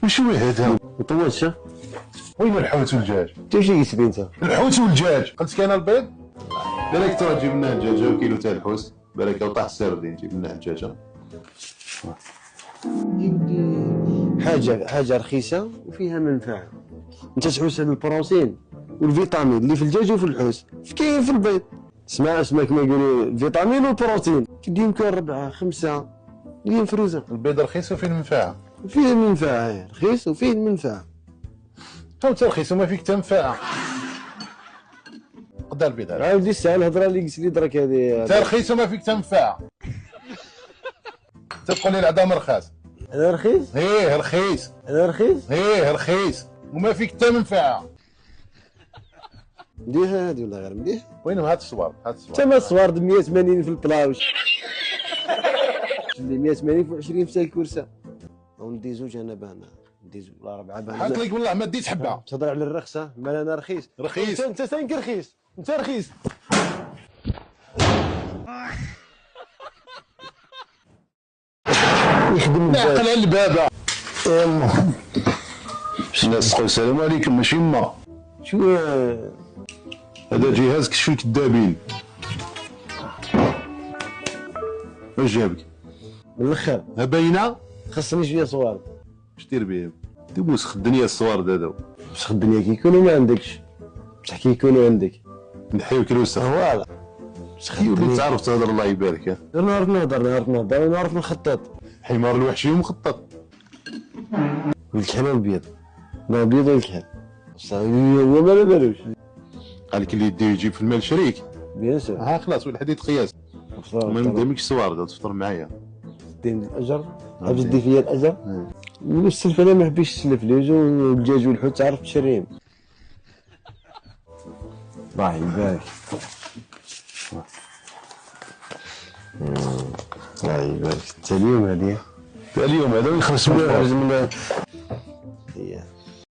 وشو هذا؟ مطولش. وين الحوت والدجاج؟ انت شي كتبي انت؟ الحوت والدجاج قلت كاين البيض. بالك ترى جيب لنا دجاجه وكيلو تاع الحوت. بالك لو طاح السردين جيب لنا دجاجه. حاجه رخيصه وفيها منفعه. انت تحوس على البروتين والفيتامين اللي في الدجاج وفي الحوت كاين في البيض. اسمع كما يقولوا الفيتامين والبروتين كدي يمكن 4 5 اللي مفروزه. البيض رخيص وفيه المنفعه. فيه المنفعه رخيص وفيه المنفعه. هاو انت رخيص وما فيك حتى منفعه. قدا البيض هذا. عاودي الساعه الهضره اللي قلت لي درك هذه. انت رخيص وما فيك حتى منفعه. تقول لي العظام رخاص. انا رخيص؟ ايه رخيص. انا رخيص؟ ايه رخيص وما فيك حتى منفعه. مليحه هذه والله غير مليح. وينهم هاد الصوار؟ هاد الصوار. تما الصوار 180 في البلاوش. اللي 180 في 20 في الكرسه. وندي زوج انا بانا. ندي زوج ولا 4 بانا. حاط لك والله ما ديت حبه. تهضر على الرخصه مال انا رخيص. رخيص. انت سانك رخيص. انت رخيص. يخدم نعقل على البابا. يما باش الناس تقول السلام عليكم ماشي يما. شو هذا جهاز كشف الكذابين. واش جابك؟ من الاخر ها باينه؟ خصني شويه صوار. اش دير بهم؟ تبوسخ الدنيا الصوار هذا. بصح الدنيا كيكونوا ما عندكش بصح كيكونوا عندك. نحيو كلوسه. فوالا. اللي تعرف تهضر الله يبارك. نعرف نهضر ونعرف نخطط. حمار الوحشي ومخطط. والكحل والبيض. ما بيض والكحل. بصح هو ما بالوش. قال لك اللي يديه يجيب في المال شريك. بيان سور. ها خلاص والحديد قياس. ما ندمكش الصوار تفطر معايا. دين الاجر عرفت دي فيا الاجر. والسلف انا ما نحبش السلف لي والدجاج والحوت تعرف تشريهم. الله يبارك. الله يبارك. انت اليوم هذه اليوم هذا وين خرج من